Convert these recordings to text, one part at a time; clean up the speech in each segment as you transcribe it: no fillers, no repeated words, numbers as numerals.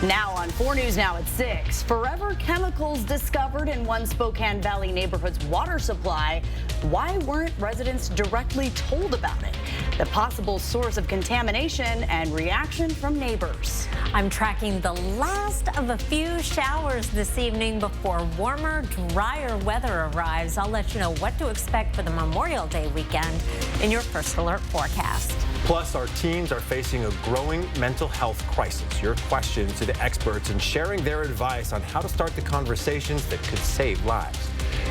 Now on 4 News Now at 6, forever chemicals discovered in one Spokane Valley neighborhood's water supply. Why weren't residents directly told about it? The possible source of contamination and reaction from neighbors. I'm tracking the last of a few showers this evening before warmer, drier weather arrives. I'll let you know what to expect for the Memorial Day weekend in your First Alert forecast. Plus, our teens are facing a growing mental health crisis. Your questions to the experts and sharing their advice on how to start the conversations that could save lives.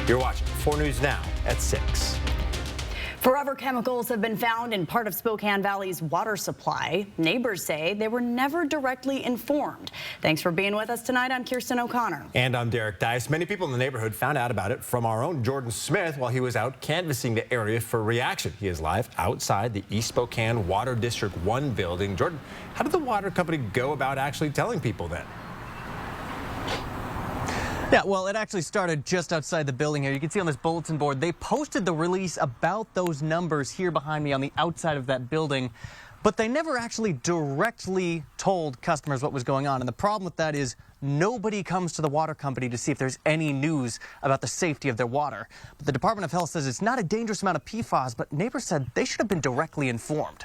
You're watching 4 News Now at 6. Forever chemicals have been found in part of Spokane Valley's water supply. Neighbors say they were never directly informed. Thanks for being with us tonight. I'm Kirsten O'Connor. And I'm Derek Dice. Many people in the neighborhood found out about it from our own Jordan Smith while he was out canvassing the area for reaction. He is live outside the East Spokane Water District 1 building. Jordan, how did the water company go about actually telling people then? Yeah, well, it actually started just outside the building here. You can see on this bulletin board, they posted the release about those numbers here behind me on the outside of that building, but they never actually directly told customers what was going on. And the problem with that is nobody comes to the water company to see if there's any news about the safety of their water. But the Department of Health says it's not a dangerous amount of PFAS, but neighbors said they should have been directly informed.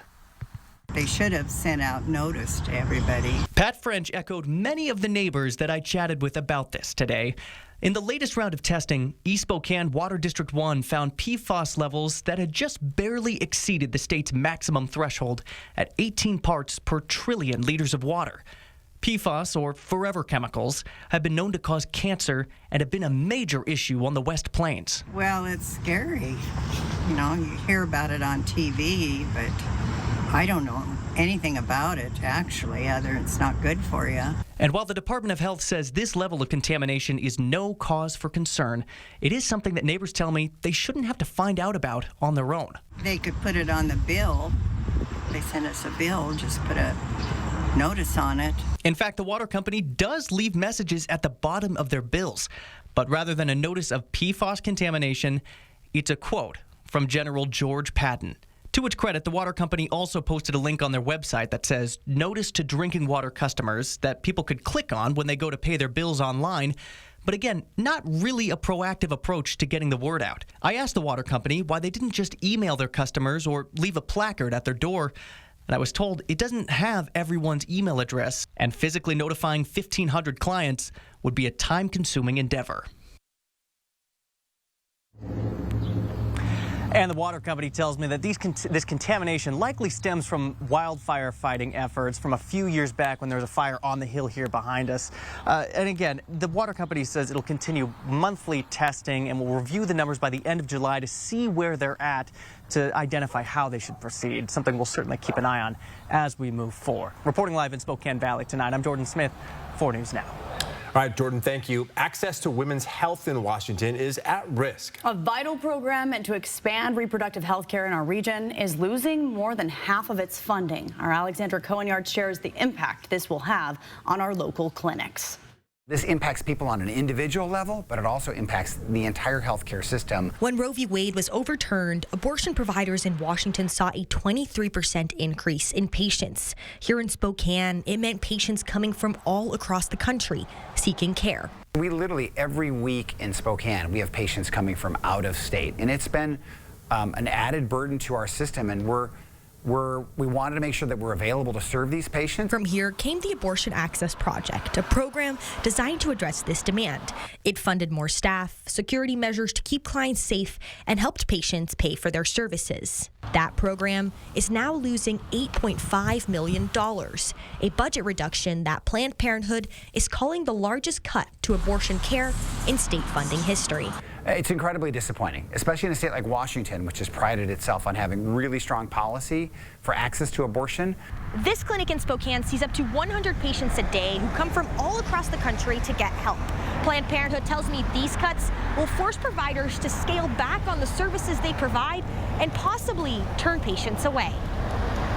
They should have sent out notice to everybody. Pat French echoed many of the neighbors that I chatted with about this today. In the latest round of testing, East Spokane Water District 1 found PFAS levels that had just barely exceeded the state's maximum threshold at 18 parts per trillion liters of water. PFAS, or forever chemicals, have been known to cause cancer and have been a major issue on the West Plains. Well, it's scary. You know, you hear about it on TV, but I don't know anything about it, actually, other it's not good for you. And while the Department of Health says this level of contamination is no cause for concern, it is something that neighbors tell me they shouldn't have to find out about on their own. They could put it on the bill. They send us a bill, just put a notice on it. In fact, the water company does leave messages at the bottom of their bills. But rather than a notice of PFAS contamination, it's a quote from General George Patton. To its credit, the water company also posted a link on their website that says, "Notice to drinking water customers," that people could click on when they go to pay their bills online. But again, not really a proactive approach to getting the word out. I asked the water company why they didn't just email their customers or leave a placard at their door. And I was told it doesn't have everyone's email address, and physically notifying 1,500 clients would be a time-consuming endeavor. And the water company tells me that this contamination likely stems from wildfire fighting efforts from a few years back when there was a fire on the hill here behind us. And again, the water company says it'll continue monthly testing and will review the numbers by the end of July to see where they're at to identify how they should proceed, something we'll certainly keep an eye on as we move forward. Reporting live in Spokane Valley tonight, I'm Jordan Smith, 4 News Now. All right, Jordan, thank you. Access to women's health in Washington is at risk. A vital program meant to expand reproductive health care in our region is losing more than half of its funding. Our Alexandra Cohen-Yard shares the impact this will have on our local clinics. This impacts people on an individual level, but it also impacts the entire healthcare system. When Roe v. Wade was overturned, abortion providers in Washington saw a 23% increase in patients. Here in Spokane, it meant patients coming from all across the country seeking care. We literally, every week in Spokane, we have patients coming from out of state, and it's been an added burden to our system, and we wanted to make sure that we're available to serve these patients. From here came the Abortion Access Project, a program designed to address this demand. It funded more staff, security measures to keep clients safe, and helped patients pay for their services. That program is now losing $8.5 million, a budget reduction that Planned Parenthood is calling the largest cut to abortion care in state funding history. It's incredibly disappointing, especially in a state like Washington, which has prided itself on having really strong policy for access to abortion. This clinic in Spokane sees up to 100 patients a day who come from all across the country to get help. Planned Parenthood tells me these cuts will force providers to scale back on the services they provide and possibly turn patients away.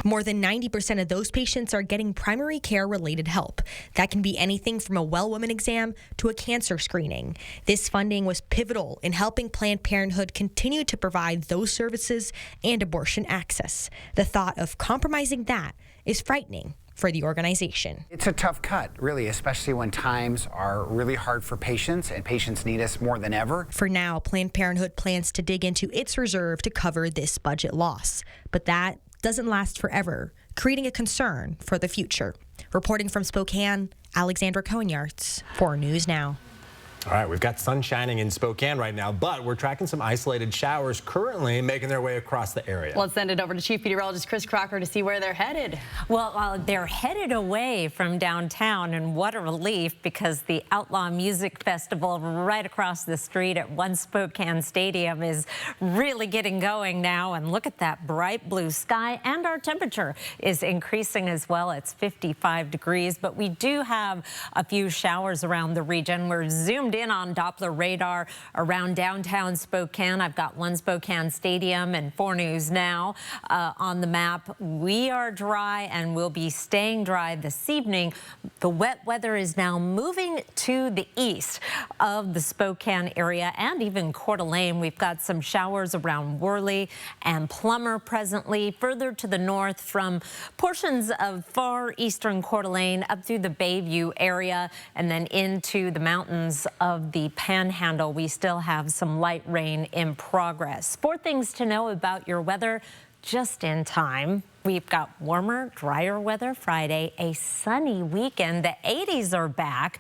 More than 90% of those patients are getting primary care-related help. That can be anything from a well woman exam to a cancer screening. This funding was pivotal in helping Planned Parenthood continue to provide those services and abortion access. The thought of compromising that is frightening for the organization. It's a tough cut, really, especially when times are really hard for patients and patients need us more than ever. For now, Planned Parenthood plans to dig into its reserve to cover this budget loss. But that doesn't last forever, creating a concern for the future. Reporting from Spokane, Alexandra Cohen-Yarts, 4 News Now. All right, we've got sun shining in Spokane right now, but we're tracking some isolated showers currently making their way across the area. Let's send it over to Chief Meteorologist Chris Crocker to see where they're headed. Well, they're headed away from downtown, and what a relief, because the Outlaw Music Festival right across the street at One Spokane Stadium is really getting going now. And look at that bright blue sky, and our temperature is increasing as well. It's 55 degrees, but we do have a few showers around the region. We're zoomed in on Doppler radar around downtown Spokane. I've got One Spokane Stadium and 4 News Now on the map. We are dry and will be staying dry this evening. The wet weather is now moving to the east of the Spokane area and even Coeur d'Alene. We've got some showers around Worley and Plummer presently. Further to the north from portions of far eastern Coeur d'Alene up through the Bayview area and then into the mountains of the Panhandle, we still have some light rain in progress. 4 things to know about your weather just in time. We've got warmer, drier weather Friday, a sunny weekend. The 80s are back.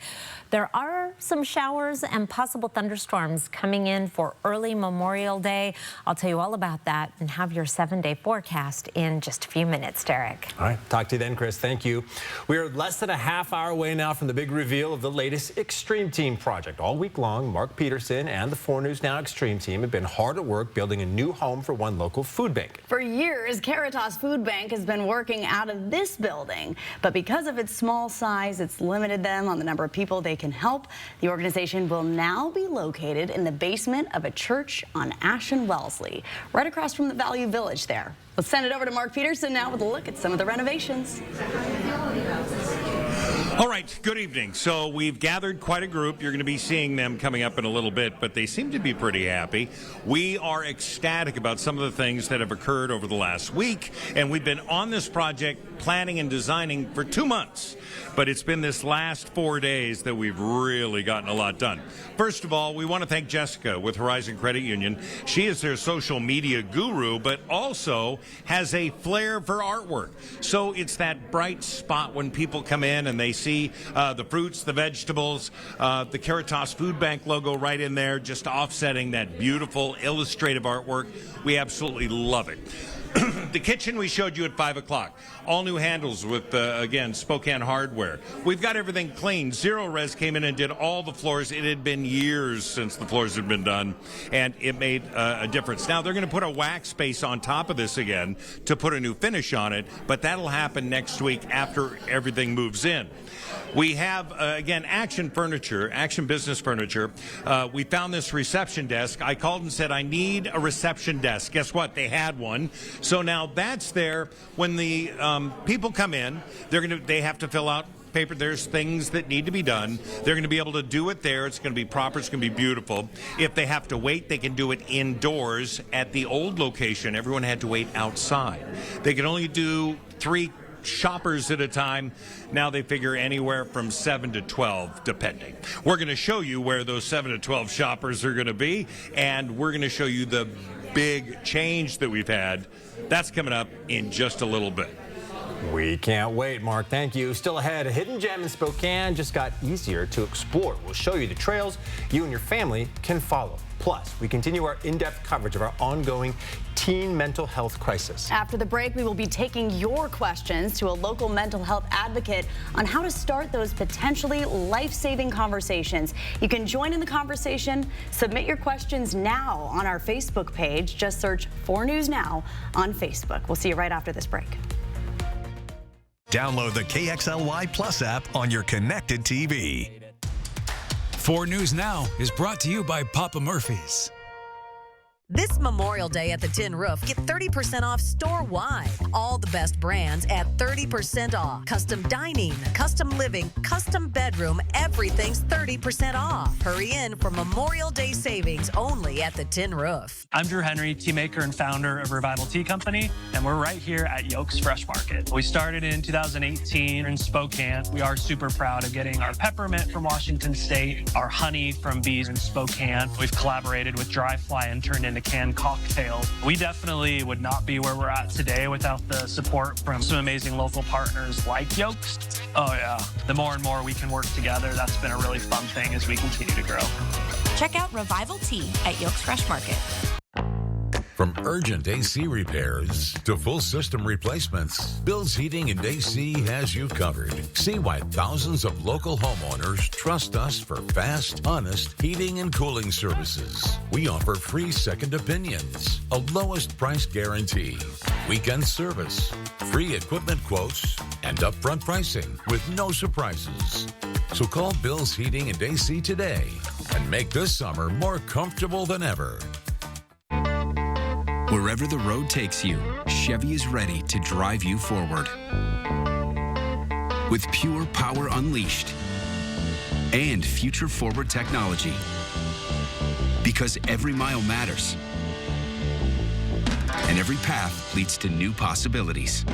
There are some showers and possible thunderstorms coming in for early Memorial Day. I'll tell you all about that and have your 7-day forecast in just a few minutes, Derek. All right, talk to you then, Chris. Thank you. We are less than a half hour away now from the big reveal of the latest Extreme Team project. All week long, Mark Peterson and the 4 News Now Extreme Team have been hard at work building a new home for one local food bank. For years, Caritas Food Bank has been working out of this building, but because of its small size, it's limited them on the number of people they can help. The organization will now be located in the basement of a church on Ash and Wellesley, right across from the Value Village there. Let's send it over to Mark Peterson now with a look at some of the renovations. All right, good evening. So we've gathered quite a group. You're going to be seeing them coming up in a little bit, but they seem to be pretty happy. We are ecstatic about some of the things that have occurred over the last week, and we've been on this project planning and designing for 2 months. But it's been this last 4 days that we've really gotten a lot done. First of all, we want to thank Jessica with Horizon Credit Union. She is their social media guru, but also has a flair for artwork. So it's that bright spot when people come in and they see the fruits, the vegetables, the Caritas Food Bank logo right in there, just offsetting that beautiful illustrative artwork. We absolutely love it. The kitchen we showed you at 5 o'clock. All new handles with, again, Spokane hardware. We've got everything clean. Zero Res came in and did all the floors. It had been years since the floors had been done, and it made a difference. Now, they're going to put a wax base on top of this again to put a new finish on it, but that'll happen next week after everything moves in. We have, again, Action Furniture, Action Business Furniture. We found this reception desk. I called and said, I need a reception desk. Guess what? They had one. So now that's there. When the people come in, they have to fill out paper. There's things that need to be done. They're going to be able to do it there. It's going to be proper. It's going to be beautiful. If they have to wait, they can do it indoors. At the old location, everyone had to wait outside. They can only do 3 shoppers at a time. Now they figure anywhere from 7 to 12, depending. We're going to show you where those 7 to 12 shoppers are going to be, and we're going to show you the big change that we've had. That's coming up in just a little bit. We can't wait, Mark. Thank you. Still ahead, a hidden gem in Spokane just got easier to explore. We'll show you the trails you and your family can follow. Plus, we continue our in-depth coverage of our ongoing teen mental health crisis. After the break, we will be taking your questions to a local mental health advocate on how to start those potentially life-saving conversations. You can join in the conversation. Submit your questions now on our Facebook page. Just search 4 News Now on Facebook. We'll see you right after this break. Download the KXLY Plus app on your connected TV. 4 News Now is brought to you by Papa Murphy's. This Memorial Day at the Tin Roof, get 30% off store-wide. All the best brands at 30% off. Custom dining, custom living, custom bedroom, everything's 30% off. Hurry in for Memorial Day savings only at the Tin Roof. I'm Drew Henry, tea maker and founder of Revival Tea Company, and we're right here at Yolks Fresh Market. We started in 2018 in Spokane. We are super proud of getting our peppermint from Washington State, our honey from bees in Spokane. We've collaborated with Dry Fly and turned into canned cocktails. We definitely would not be where we're at today without the support from some amazing local partners like Yolks. Oh yeah, the more and more we can work together, that's been a really fun thing as we continue to grow. Check out Revival Tea at Yolks Fresh Market. From urgent AC repairs to full system replacements, Bill's Heating and AC has you covered. See why thousands of local homeowners trust us for fast, honest heating and cooling services. We offer free second opinions, a lowest price guarantee, weekend service, free equipment quotes, and upfront pricing with no surprises. So call Bill's Heating and AC today and make this summer more comfortable than ever. Wherever the road takes you, Chevy is ready to drive you forward. With pure power unleashed and future-forward technology. Because every mile matters. And every path leads to new possibilities.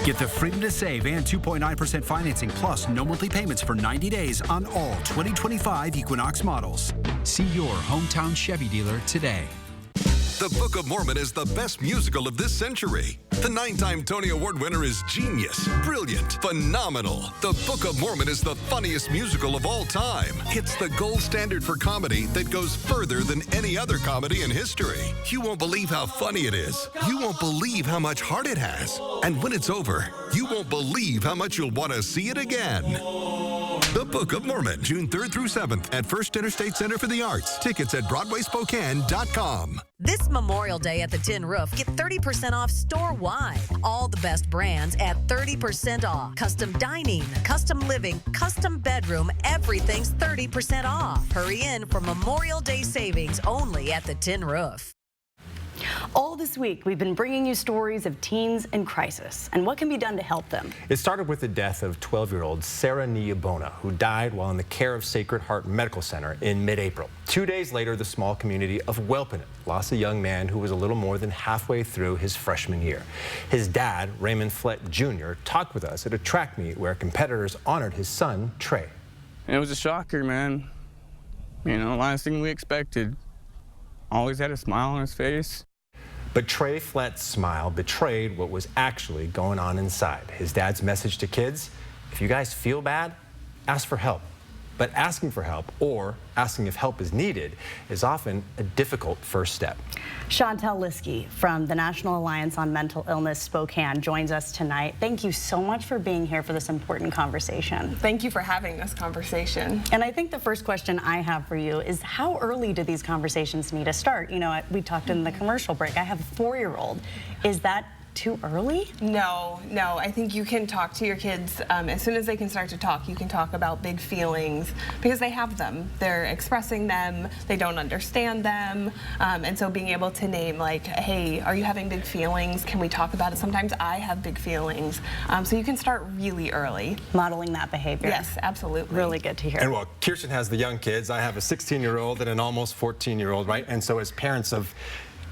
Get the freedom to save and 2.9% financing plus no monthly payments for 90 days on all 2025 Equinox models. See your hometown Chevy dealer today. The Book of Mormon is the best musical of this century. The 9-time Tony Award winner is genius, brilliant, phenomenal. The Book of Mormon is the funniest musical of all time. It's the gold standard for comedy that goes further than any other comedy in history. You won't believe how funny it is. You won't believe how much heart it has. And when it's over, you won't believe how much you'll want to see it again. The Book of Mormon, June 3rd through 7th at First Interstate Center for the Arts. Tickets at BroadwaySpokane.com. This Memorial Day at the Tin Roof, get 30% off store-wide. All the best brands at 30% off. Custom dining, custom living, custom bedroom, everything's 30% off. Hurry in for Memorial Day savings only at the Tin Roof. All this week, we've been bringing you stories of teens in crisis and what can be done to help them. It started with the death of 12-year-old Sarah Niyabona, who died while in the care of Sacred Heart Medical Center in mid-April. 2 days later, the small community of Welpinit lost a young man who was a little more than halfway through his freshman year. His dad, Raymond Flett Jr., talked with us at a track meet where competitors honored his son, Trey. It was a shocker, man. You know, last thing we expected. Always had a smile on his face. But Trey Flett's smile betrayed what was actually going on inside. His dad's message to kids: if you guys feel bad, ask for help. But asking for help or asking if help is needed is often a difficult first step. Chantel Liskey from the National Alliance on Mental Illness Spokane joins us tonight. Thank you so much for being here for this important conversation. Thank you for having this conversation. And I think the first question I have for you is, how early do these conversations need to start? You know, we talked in the commercial break. I have a 4-year-old. Is that too early? No. I think you can talk to your kids as soon as they can start to talk. You can talk about big feelings because they have them. They're expressing them. They don't understand them. And so being able to name, like, hey, are you having big feelings? Can we talk about it? Sometimes I have big feelings. So you can start really early. Modeling that behavior. Yes, absolutely. Really good to hear. And while Kirsten has the young kids, I have a 16-year-old and an almost 14-year-old, right? And so as parents of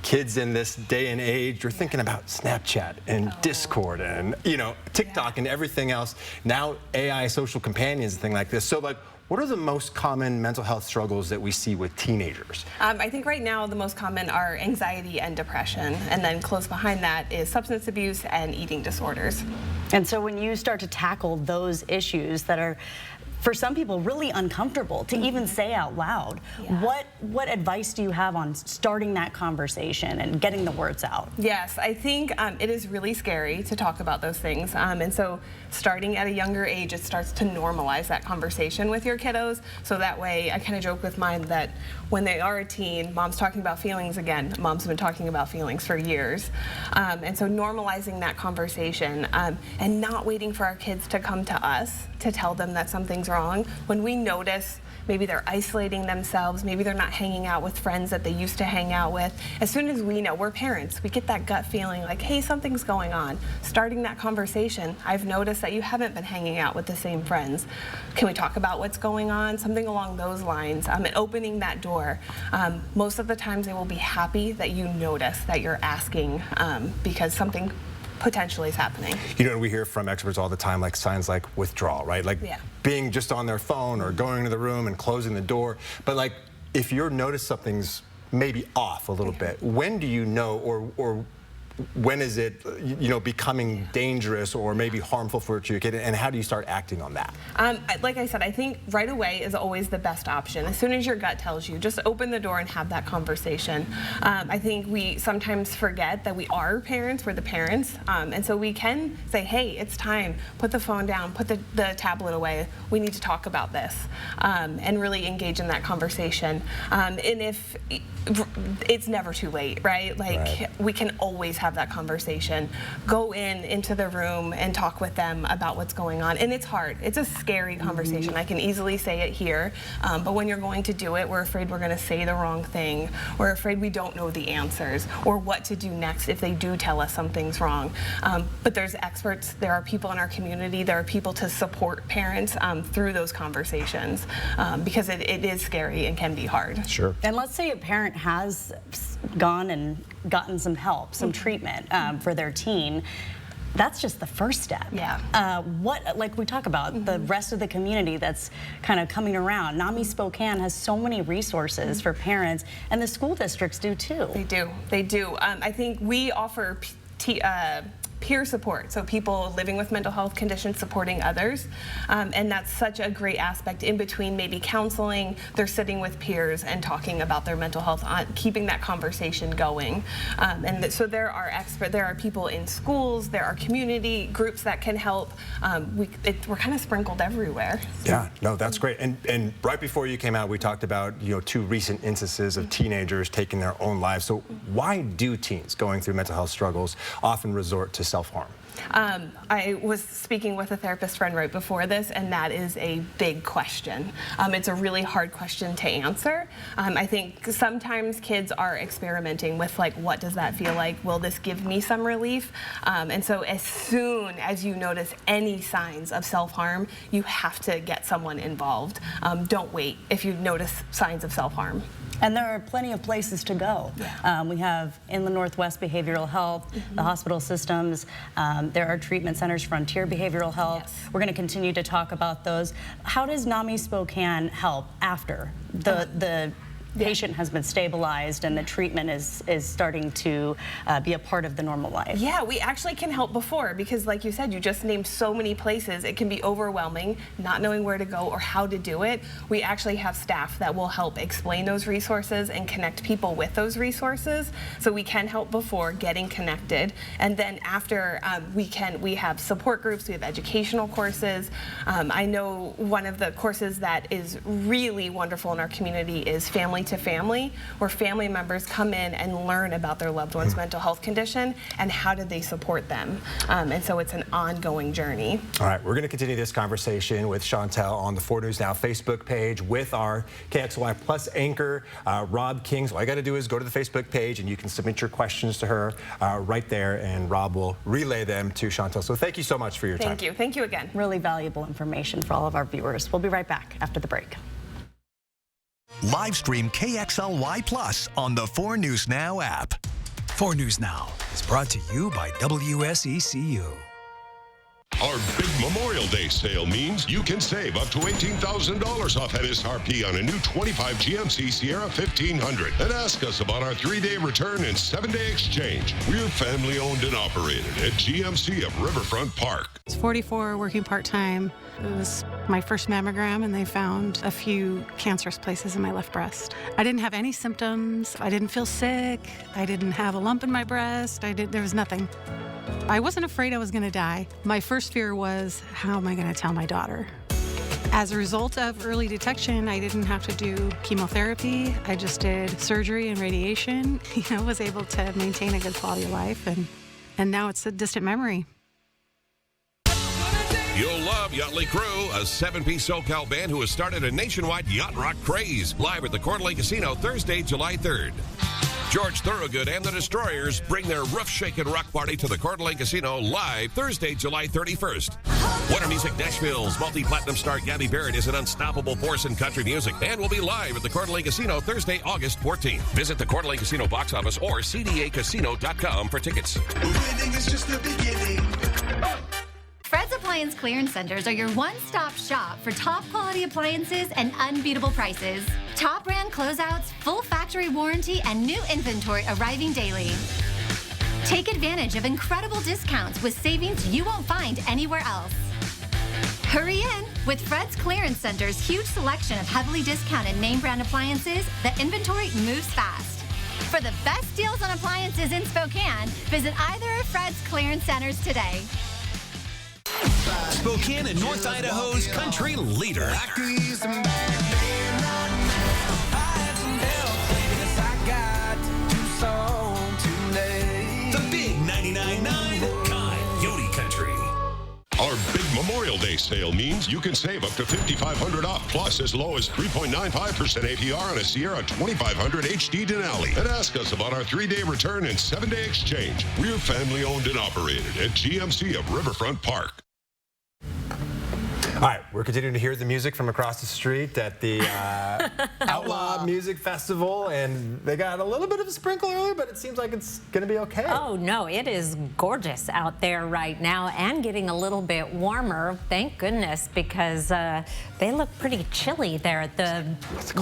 kids in this day and age, you're thinking about Snapchat and Discord and, you know, TikTok and everything else. Now AI social companions and things like this. So, like, what are the most common mental health struggles that we see with teenagers? I think right now the most common are anxiety and depression, and then close behind that is substance abuse and eating disorders. And so when you start to tackle those issues that are, for some people, really uncomfortable to even say out loud, what advice do you have on starting that conversation and getting the words out? Yes, I think it is really scary to talk about those things. And so starting at a younger age, it starts to normalize that conversation with your kiddos. So that way, I kind of joke with mine that when they are a teen, mom's talking about feelings again. Mom's been talking about feelings for years. And so normalizing that conversation and not waiting for our kids to come to us to tell them that something's wrong. When we notice maybe they're isolating themselves, maybe they're not hanging out with friends that they used to hang out with. As soon as we know, we're parents, we get that gut feeling like, hey, something's going on. Starting that conversation, I've noticed that you haven't been hanging out with the same friends. Can we talk about what's going on? Something along those lines. And opening that door. Most of the times they will be happy that you notice that you're asking because something potentially is happening. You know, we hear from experts all the time, like signs like withdrawal, right? Like being just on their phone or going into the room and closing the door. But like, if you're notice something's maybe off a little bit, when do you know, or when is it, you know, becoming dangerous or maybe harmful for your kid, and how do you start acting on that? Like I said, I think right away is always the best option. As soon as your gut tells you, just open the door and have that conversation. I think we sometimes forget that we are parents, we're the parents, and so we can say, hey, it's time, put the phone down, put the tablet away, we need to talk about this, and really engage in that conversation. And if it's never too late, right? Like, we can always have that conversation. Go into the room and talk with them about what's going on. And it's hard. It's a scary conversation. I can easily say it here, but when you're going to do it, we're afraid we're going to say the wrong thing. We're afraid we don't know the answers or what to do next if they do tell us something's wrong. But there's experts. There are people in our community. There are people to support parents through those conversations because it is scary and can be hard. Sure. And let's say a parent has gone and gotten some help, some treatment for their teen. That's just the first step. Yeah. What, like we talk about, the rest of the community that's kind of coming around. NAMI Spokane has so many resources for parents, and the school districts do too. They do. They do. I think we offer peer support, so people living with mental health conditions supporting others, and that's such a great aspect. In between maybe counseling, they're sitting with peers and talking about their mental health, keeping that conversation going. So there are people in schools, there are community groups that can help. We're kind of sprinkled everywhere. Yeah, no, that's great. And right before you came out, we talked about, you know, 2 recent instances of teenagers taking their own lives. So why do teens going through mental health struggles often resort to self-harm? I was speaking with a therapist friend right before this, and that is a big question. It's a really hard question to answer. I think sometimes kids are experimenting with, like, what does that feel like? Will this give me some relief? And so as soon as you notice any signs of self-harm, you have to get someone involved. Don't wait if you notice signs of self-harm. And there are plenty of places to go. Yeah. We have Inland Northwest Behavioral Health, the hospital systems. There are treatment centers, Frontier Behavioral Health. Yes. We're going to continue to talk about those. How does NAMI Spokane help after the patient has been stabilized and the treatment is starting to be a part of the normal life? Yeah, we actually can help before, because like you said, you just named so many places. It can be overwhelming, not knowing where to go or how to do it. We actually have staff that will help explain those resources and connect people with those resources. So we can help before getting connected. And then after, we have support groups, we have educational courses. I know one of the courses that is really wonderful in our community is Family to Family, where family members come in and learn about their loved one's mental health condition and how did they support them. And so it's an ongoing journey. All right, we're going to continue this conversation with Chantel on the 4 News Now Facebook page with our KXLY Plus anchor, Rob King. So all you got to do is go to the Facebook page and you can submit your questions to her right there, and Rob will relay them to Chantel. So thank you so much for your time. Thank you. Thank you again. Really valuable information for all of our viewers. We'll be right back after the break. Live stream KXLY Plus on the 4 News Now app. 4 News Now is brought to you by WSECU. Our big Memorial Day sale means you can save up to $18,000 off MSRP on a new 25 GMC Sierra 1500. And ask us about our 3-day return and 7-day exchange. We're family owned and operated at GMC of Riverfront Park. I was 44, working part-time. It was my first mammogram, and they found a few cancerous places in my left breast. I didn't have any symptoms. I didn't feel sick. I didn't have a lump in my breast. There was nothing. I wasn't afraid I was going to die. My first fear was, how am I going to tell my daughter? As a result of early detection, I didn't have to do chemotherapy. I just did surgery and radiation. Was able to maintain a good quality of life, and now it's a distant memory. You'll love Yachtly Crew, a 7-piece SoCal band who has started a nationwide yacht rock craze. Live at the Coeur d'Alene Casino Thursday, July 3rd. George Thorogood and the Destroyers bring their roof-shaking rock party to the Coeur d'Alene Casino live Thursday, July 31st. Winter Music Nashville's multi-platinum star Gabby Barrett is an unstoppable force in country music and will be live at the Coeur d'Alene Casino Thursday, August 14th. Visit the Coeur d'Alene Casino box office or cdacasino.com for tickets. Winning is just the beginning. Fred's Appliance Clearance Centers are your one-stop shop for top-quality appliances and unbeatable prices. Top brand closeouts, full factory warranty, and new inventory arriving daily. Take advantage of incredible discounts with savings you won't find anywhere else. Hurry in! With Fred's Clearance Center's huge selection of heavily discounted name brand appliances, the inventory moves fast. For the best deals on appliances in Spokane, visit either of Fred's Clearance Centers today. Spokane and North Idaho's country leader. The big 99.9 Coyote Country. Our big Memorial Day sale means you can save up to $5,500 off, plus as low as 3.95% APR on a Sierra 2500 HD Denali. And ask us about our 3-day return and 7-day exchange. We're family owned and operated at GMC of Riverfront Park. All right, we're continuing to hear the music from across the street at the Outlaw Music Festival, and they got a little bit of a sprinkle earlier, but it seems like it's going to be okay. Oh, no, it is gorgeous out there right now and getting a little bit warmer. Thank goodness, because they look pretty chilly there at the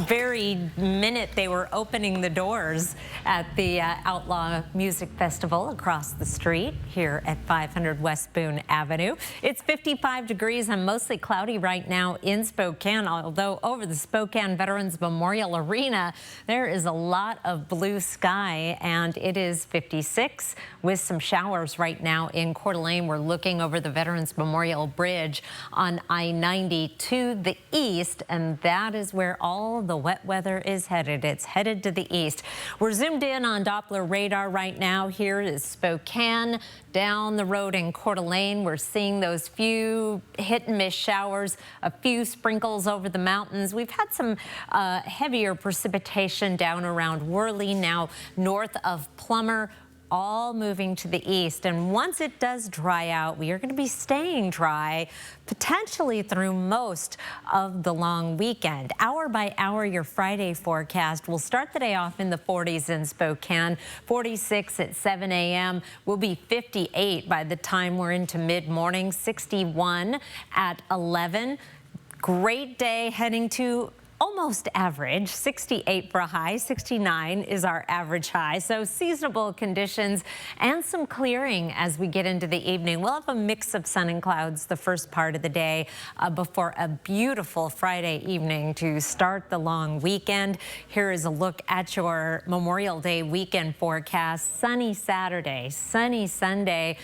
very minute they were opening the doors at the Outlaw Music Festival across the street here at 500 West Boone Avenue. It's 55 degrees and mostly cloudy right now in Spokane, although over the Spokane Veterans Memorial Arena, there is a lot of blue sky, and it is 56 with some showers right now in Coeur d'Alene. We're looking over the Veterans Memorial Bridge on I-90 to the east, and that is where all the wet weather is headed. It's headed to the east. We're zoomed in on Doppler radar right now. Here is Spokane. Down the road in Coeur d'Alene, we're seeing those few hit and miss showers, a few sprinkles over the mountains. We've had some heavier precipitation down around Worley, now north of Plummer, all moving to the east. And once it does dry out, we are going to be staying dry potentially through most of the long weekend. Hour by hour, your Friday forecast will start the day off in the 40s in Spokane. 46 at 7 a.m. will be 58 by the time we're into mid-morning, 61 at 11. Great day heading to almost average, 68 for a high, 69 is our average high. So seasonable conditions and some clearing as we get into the evening. We'll have a mix of sun and clouds the first part of the day before a beautiful Friday evening to start the long weekend. Here is a look at your Memorial Day weekend forecast. Sunny Saturday, sunny Sunday.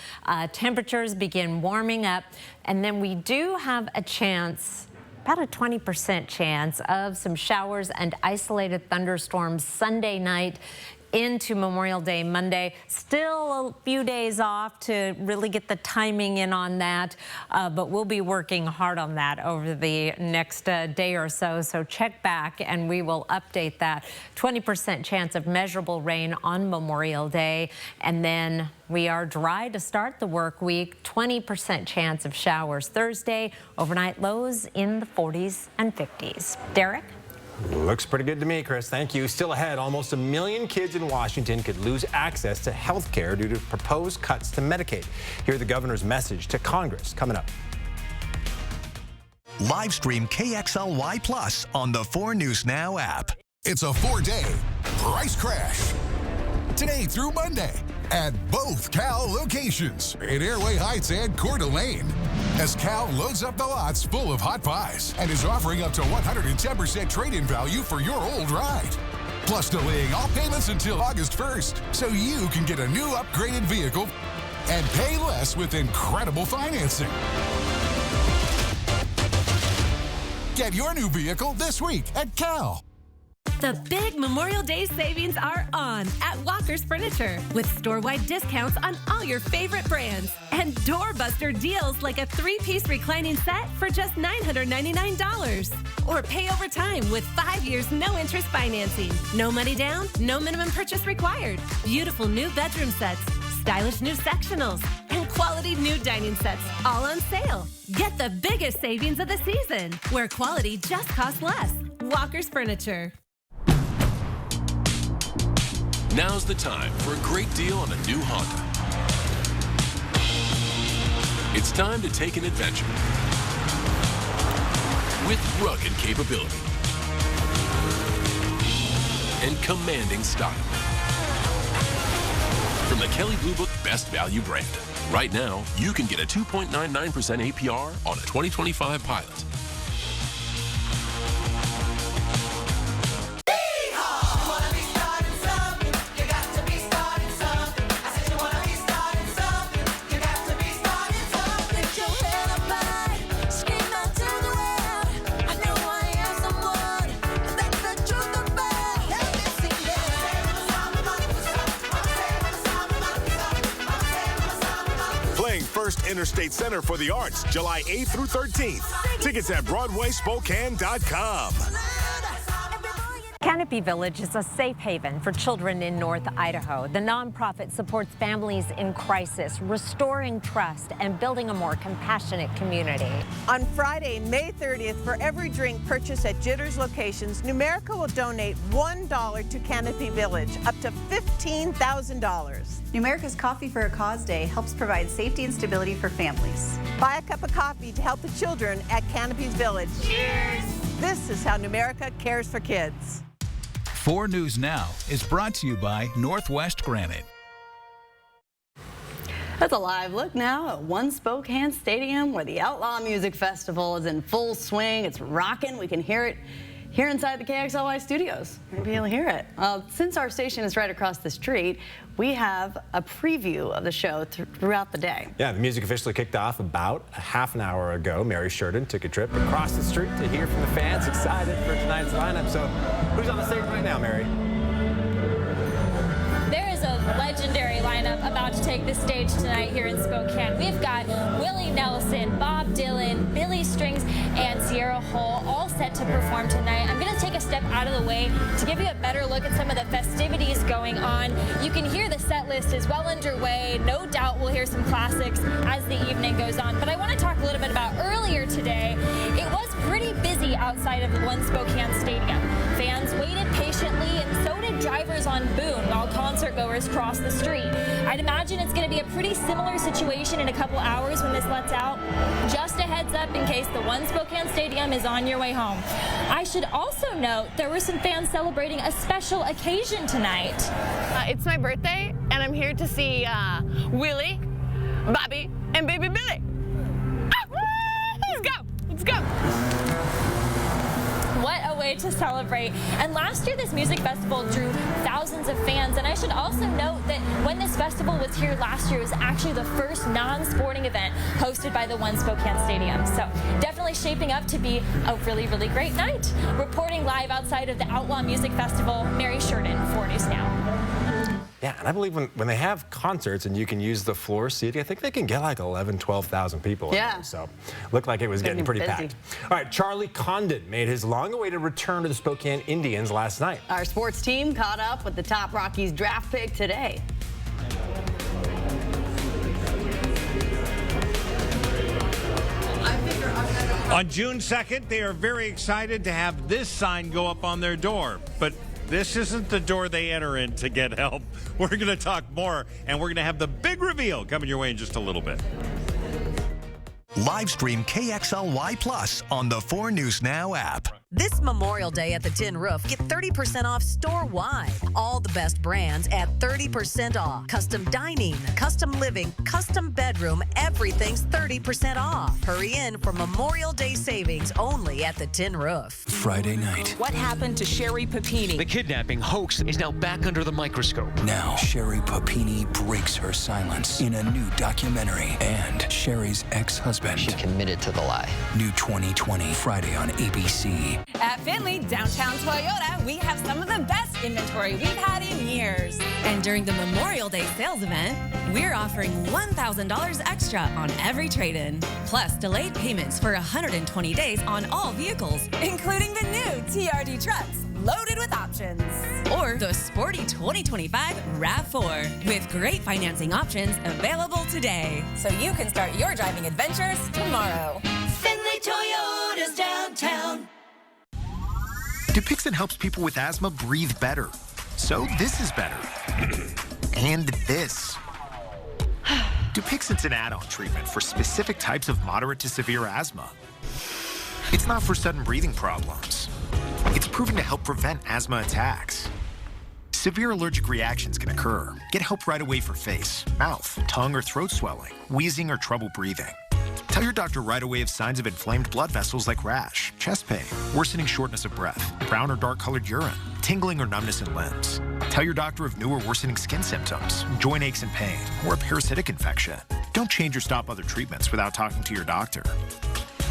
Temperatures begin warming up, and then we do have a chance, about a 20% chance of some showers and isolated thunderstorms Sunday night into Memorial Day Monday. Still a few days off to really get the timing in on that, but we'll be working hard on that over the next day or so. So check back and we will update that. 20% chance of measurable rain on Memorial Day, and then we are dry to start the work week. 20% chance of showers Thursday. Overnight lows in the 40s and 50s. Derek? Looks pretty good to me, Chris. Thank you. Still ahead, almost 1 million kids in Washington could lose access to health care due to proposed cuts to Medicaid. Hear the governor's message to Congress coming up. Live stream KXLY Plus on the 4 News Now app. It's a 4-day price crash. Today through Monday at both Cal locations in Airway Heights and Coeur d'Alene. As Cal loads up the lots full of hot buys and is offering up to 110% trade-in value for your old ride. Plus delaying all payments until August 1st so you can get a new upgraded vehicle and pay less with incredible financing. Get your new vehicle this week at Cal. The big Memorial Day savings are on at Walker's Furniture with store-wide discounts on all your favorite brands. and doorbuster deals like a 3-piece reclining set for just $999. Or pay over time with 5 years no-interest financing. No money down, no minimum purchase required. Beautiful new bedroom sets, stylish new sectionals, and quality new dining sets, all on sale. Get the biggest savings of the season, where quality just costs less. Walker's Furniture. Now's the time for a great deal on a new Honda. It's time to take an adventure with rugged capability and commanding style. From the Kelley Blue Book Best Value brand. Right now, you can get a 2.99% APR on a 2025 Pilot. First Interstate Center for the Arts, July 8th through 13th. Tickets at BroadwaySpokane.com. Canopy Village is a safe haven for children in North Idaho. The nonprofit supports families in crisis, restoring trust and building a more compassionate community. On Friday, May 30th, for every drink purchased at Jitters locations, Numerica will donate $1 to Canopy Village, up to $15,000. Numerica's Coffee for a Cause Day helps provide safety and stability for families. Buy a cup of coffee to help the children at Canopy's Village. Cheers! This is how Numerica cares for kids. 4 News Now is brought to you by Northwest Granite. That's a live look now at One Spokane Stadium, where the Outlaw Music Festival is in full swing. It's rocking. We can hear it here inside the KXLY studios. Maybe you'll hear it. Since our station is right across the street, we have a preview of the show throughout the day. Yeah, the music officially kicked off about a half an hour ago. Mary Sheridan took a trip across the street to hear from the fans excited for tonight's lineup. So who's on the stage right now, Mary? There is a legendary lineup about to take the stage tonight here in Spokane. We've got Willie Nelson, Bob Dylan, Billy Strings, and Sierra Hull all set to perform tonight. I'm going to take a step out of the way to give you a better look at some of the festivities going on. You can hear the set list is well underway. No doubt we'll hear some classics as the evening goes on. But I want to talk a little bit about earlier today. It was pretty busy outside of the One Spokane Stadium. Fans waited patiently, and so did drivers on Boone while concert goers crossed the street. I'd imagine it's going to be a pretty similar situation in a couple hours when this lets out. Just a heads up in case the One Spokane Stadium is on your way home. I should also note there were some fans celebrating a special occasion tonight. It's my birthday, and I'm here to see Willie, Bobby, and Baby Billy. Let's go! Let's go! What a way to celebrate. And last year, this music festival drew thousands of fans. And I should also note that when this festival was here last year, it was actually the first non-sporting event hosted by the One Spokane Stadium. So definitely shaping up to be a really, really great night. Reporting live outside of the Outlaw Music Festival, Mary Sheridan, 4 News Now. Yeah, and I believe when they have concerts and you can use the floor seating, I think they can get like 11,000, 12,000 people in there. So looked like it was getting pretty packed. All right, Charlie Condon made his long-awaited return to the Spokane Indians last night. Our sports team caught up with the top Rockies draft pick today. On June 2nd, they are very excited to have this sign go up on their door. But this isn't the door they enter in to get help. We're going to talk more, and we're going to have the big reveal coming your way in just a little bit. Live stream KXLY Plus on the 4 News Now app. This Memorial Day at the Tin Roof, get 30% off store-wide. All the best brands at 30% off. Custom dining, custom living, custom bedroom, everything's 30% off. Hurry in for Memorial Day savings only at the Tin Roof. Friday night. What happened to Sherry Papini? The kidnapping hoax is now back under the microscope. Now, Sherry Papini breaks her silence in a new documentary. And Sherry's ex-husband. She committed to the lie. New 2020, Friday on ABC. At Finley Downtown Toyota, we have some of the best inventory we've had in years. And during the Memorial Day sales event, we're offering $1,000 extra on every trade-in. Plus, delayed payments for 120 days on all vehicles, including the new TRD trucks, loaded with options. Or the sporty 2025 RAV4 with great financing options available today. So you can start your driving adventures tomorrow. Finley Toyota's downtown. Dupixent helps people with asthma breathe better. So this is better. And this. Dupixent's an add-on treatment for specific types of moderate to severe asthma. It's not for sudden breathing problems. It's proven to help prevent asthma attacks. Severe allergic reactions can occur. Get help right away for face, mouth, tongue, or throat swelling, wheezing, or trouble breathing. Tell your doctor right away of signs of inflamed blood vessels like rash, chest pain, worsening shortness of breath, brown or dark-colored urine, tingling or numbness in limbs. Tell your doctor of new or worsening skin symptoms, joint aches and pain, or a parasitic infection. Don't change or stop other treatments without talking to your doctor.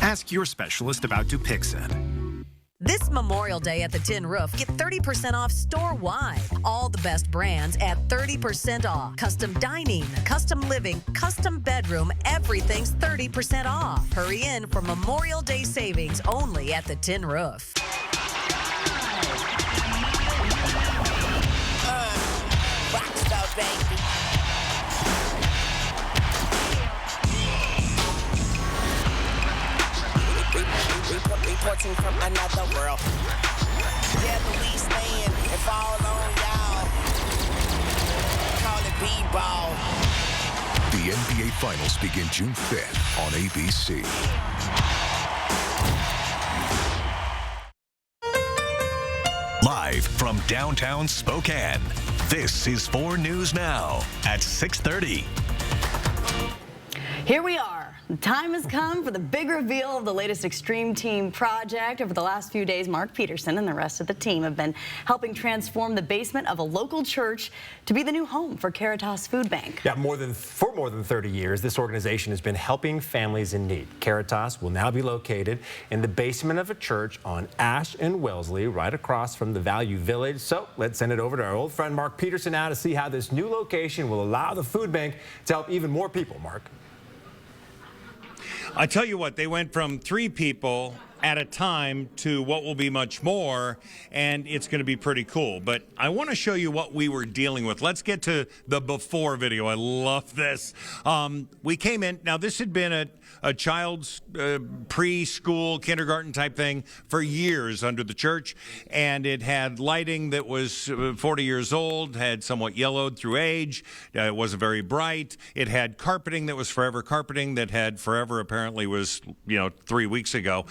Ask your specialist about Dupixent. This Memorial Day at the Tin Roof, get 30% off store-wide. All the best brands at 30% off. Custom dining, custom living, custom bedroom, everything's 30% off. Hurry in for Memorial Day savings only at the Tin Roof. Rockstar, baby. Reporting from another world. Yeah, the we stand and fall on y'all. Call it B-ball. The NBA Finals begin June 5th on ABC. Live from downtown Spokane, this is 4 News Now at 6:30. Here we are. The time has come for the big reveal of the latest Extreme Team project. Over the last few days, Mark Peterson and the rest of the team have been helping transform the basement of a local church to be the new home for Caritas Food Bank. Yeah, for more than 30 years, this organization has been helping families in need. Caritas will now be located in the basement of a church on Ash and Wellesley, right across from the Value Village. So let's send it over to our old friend Mark Peterson now to see how this new location will allow the food bank to help even more people. Mark. I tell you what, they went from 3 people at a time to what will be much more, and it's going to be pretty cool. But I want to show you what we were dealing with. Let's get to the before video. I love this. We came in. Now, this had been a child's preschool, kindergarten type thing for years under the church, and it had lighting that was 40 years old, had somewhat yellowed through age. It wasn't very bright. It had carpeting that was forever carpeting that had forever apparently was, 3 weeks ago.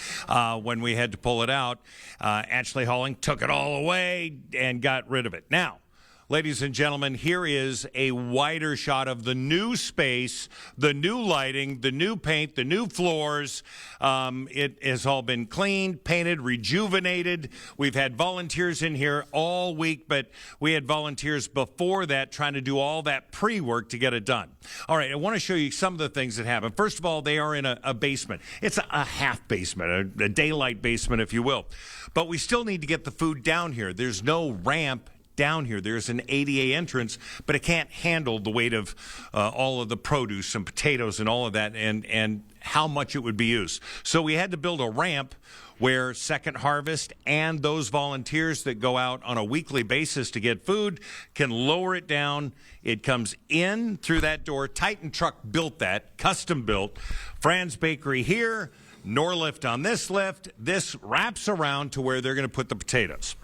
When we had to pull it out, Ashley Halling took it all away and got rid of it. Now, ladies and gentlemen, here is a wider shot of the new space, the new lighting, the new paint, the new floors. It has all been cleaned, painted, rejuvenated. We've had volunteers in here all week, but we had volunteers before that trying to do all that pre-work to get it done. All right, I want to show you some of the things that happen. First of all, they are in a basement. It's a half basement, a daylight basement, if you will. But we still need to get the food down here. There's no ramp down here. There's an ADA entrance, but it can't handle the weight of all of the produce and potatoes and all of that and how much it would be used. So we had to build a ramp where Second Harvest and those volunteers that go out on a weekly basis to get food can lower it down. It comes in through that door. Titan Truck built that, custom built. Fran's Bakery here, Norlift on this lift. This wraps around to where they're going to put the potatoes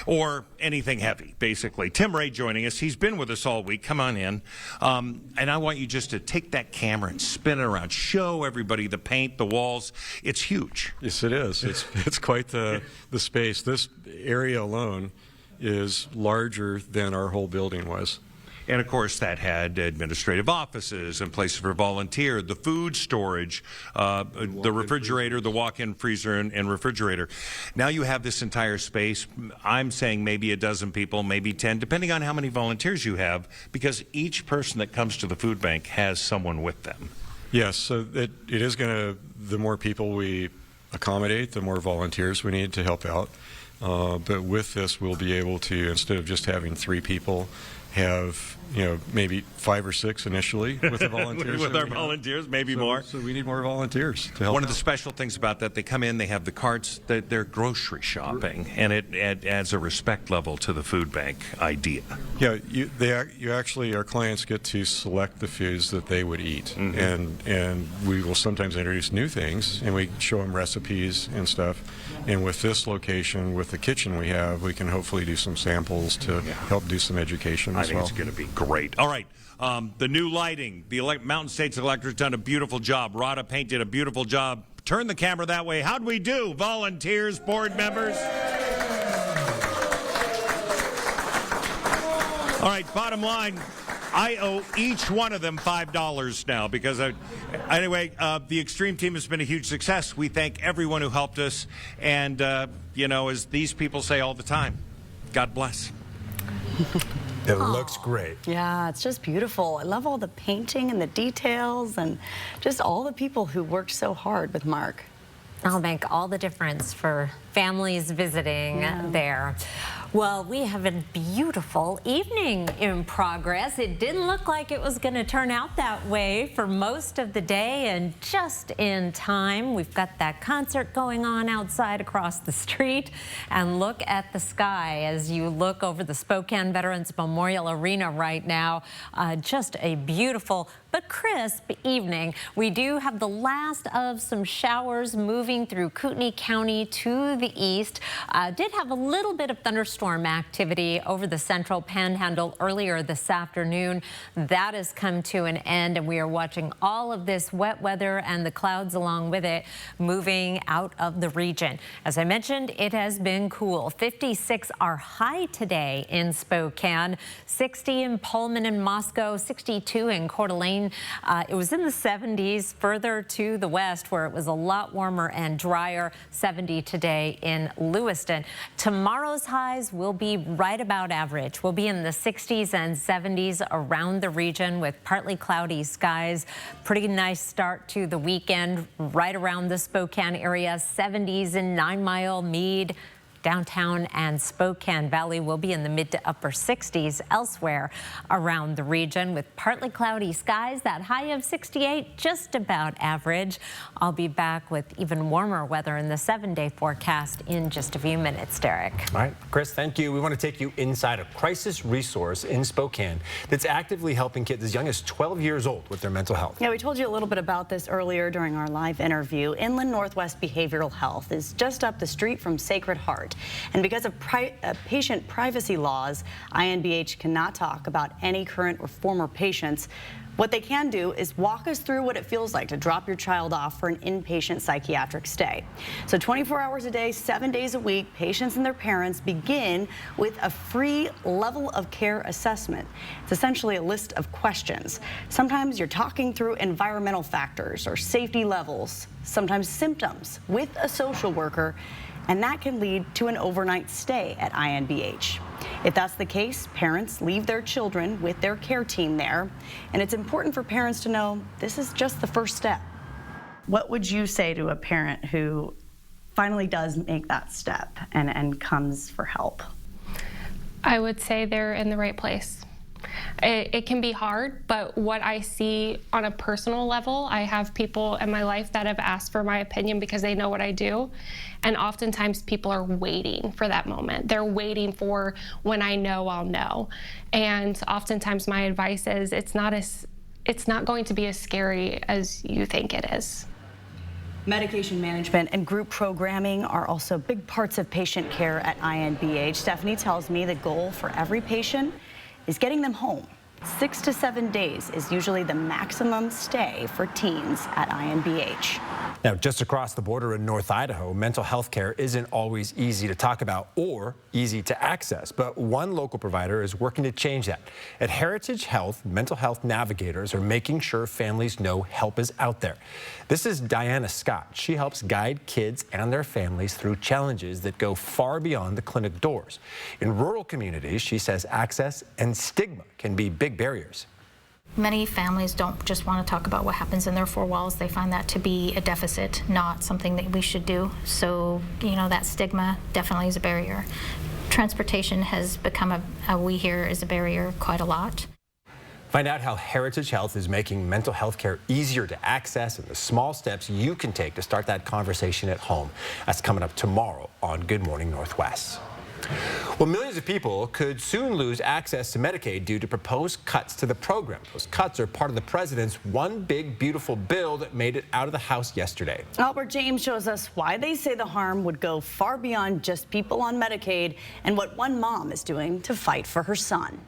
or anything heavy, basically. Tim Ray joining us. He's been with us all week. Come on in. And I want you just to take that camera and spin it around. Show everybody the paint, the walls. It's huge. Yes, it is. It's quite the space. This area alone is larger than our whole building was. And, of course, that had administrative offices and places for volunteer, the food storage, the refrigerator, the walk-in freezer and refrigerator. Now you have this entire space. I'm saying maybe a dozen people, maybe 10, depending on how many volunteers you have, because each person that comes to the food bank has someone with them. Yes, so it is going to, the more people we accommodate, the more volunteers we need to help out. But with this, we'll be able to, instead of just having 3 people, have, maybe 5 or 6 initially with the volunteers. With our volunteers, maybe more. So we need more volunteers to help. One of the special things about that, they come in, they have the carts, they're grocery shopping, and it adds a respect level to the food bank idea. Yeah, our clients get to select the foods that they would eat, and we will sometimes introduce new things, and we show them recipes and stuff. And with this location, with the kitchen we have, we can hopefully do some samples to help do some education as well. I think it's going to be great. All right, the new lighting. The Mountain States Electric's done a beautiful job. Rada Paint did a beautiful job. Turn the camera that way. How'd we do, volunteers, board members? All right, bottom line, I owe each one of them $5 now because anyway, the Extreme team has been a huge success. We thank everyone who helped us. And, as these people say all the time, God bless. It looks great. Yeah, it's just beautiful. I love all the painting and the details and just all the people who worked so hard with Mark. I'll make all the difference for families visiting there. Well, we have a beautiful evening in progress. It didn't look like it was going to turn out that way for most of the day, and just in time, we've got that concert going on outside across the street. And look at the sky as you look over the Spokane Veterans Memorial Arena right now. Just a beautiful but crisp evening. We do have the last of some showers moving through Kootenai County to the east. Did have a little bit of thunderstorm activity over the central panhandle earlier this afternoon. That has come to an end, and we are watching all of this wet weather and the clouds along with it moving out of the region. As I mentioned, it has been cool. 56 our high today in Spokane, 60 in Pullman and Moscow, 62 in Coeur d'Alene. It was in the 70s further to the west where it was a lot warmer and drier, 70 today in Lewiston. Tomorrow's highs will be right about average. We'll be in the 60s and 70s around the region with partly cloudy skies. Pretty nice start to the weekend right around the Spokane area, 70s in 9 Mile, Meade. Downtown and Spokane Valley will be in the mid to upper 60s elsewhere around the region with partly cloudy skies. That high of 68, just about average. I'll be back with even warmer weather in the 7-day forecast in just a few minutes, Derek. All right, Chris, thank you. We want to take you inside a crisis resource in Spokane that's actively helping kids as young as 12 years old with their mental health. Yeah, we told you a little bit about this earlier during our live interview. Inland Northwest Behavioral Health is just up the street from Sacred Heart. And because of patient privacy laws, INBH cannot talk about any current or former patients. What they can do is walk us through what it feels like to drop your child off for an inpatient psychiatric stay. So 24 hours a day, 7 days a week, patients and their parents begin with a free level of care assessment. It's essentially a list of questions. Sometimes you're talking through environmental factors or safety levels, sometimes symptoms with a social worker, and that can lead to an overnight stay at INBH. If that's the case, parents leave their children with their care team there, and it's important for parents to know this is just the first step. What would you say to a parent who finally does make that step and comes for help? I would say they're in the right place. It can be hard, but what I see on a personal level, I have people in my life that have asked for my opinion because they know what I do. And oftentimes people are waiting for that moment. They're waiting for when I know, I'll know. And oftentimes my advice is it's not going to be as scary as you think it is. Medication management and group programming are also big parts of patient care at INBH. Stephanie tells me the goal for every patient is getting them home. 6 to 7 days is usually the maximum stay for teens at INBH. Now, just across the border in North Idaho, mental health care isn't always easy to talk about or easy to access, but one local provider is working to change that. At Heritage Health, mental health navigators are making sure families know help is out there. This is Diana Scott. She helps guide kids and their families through challenges that go far beyond the clinic doors. In rural communities, she says access and stigma can be big barriers. Many families don't just want to talk about what happens in their four walls. They find that to be a deficit, not something that we should do. So, that stigma definitely is a barrier. Transportation has become we hear is a barrier quite a lot. Find out how Heritage Health is making mental health care easier to access and the small steps you can take to start that conversation at home. That's coming up tomorrow on Good Morning Northwest. Well, millions of people could soon lose access to Medicaid due to proposed cuts to the program. Those cuts are part of the president's One Big Beautiful bill that made it out of the House yesterday. Albert James shows us why they say the harm would go far beyond just people on Medicaid and what one mom is doing to fight for her son.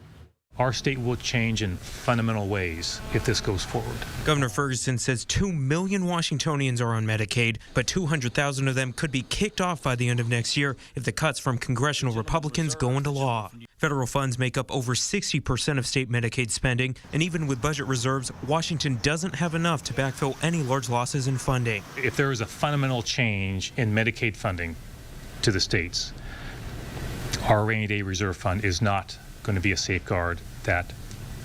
Our state will change in fundamental ways if this goes forward. Governor Ferguson says 2 million Washingtonians are on Medicaid, but 200,000 of them could be kicked off by the end of next year if the cuts from congressional Republicans go into law. Federal funds make up over 60% of state Medicaid spending, and even with budget reserves, Washington doesn't have enough to backfill any large losses in funding. If there is a fundamental change in Medicaid funding to the states, our rainy day reserve fund is not going to be a safeguard that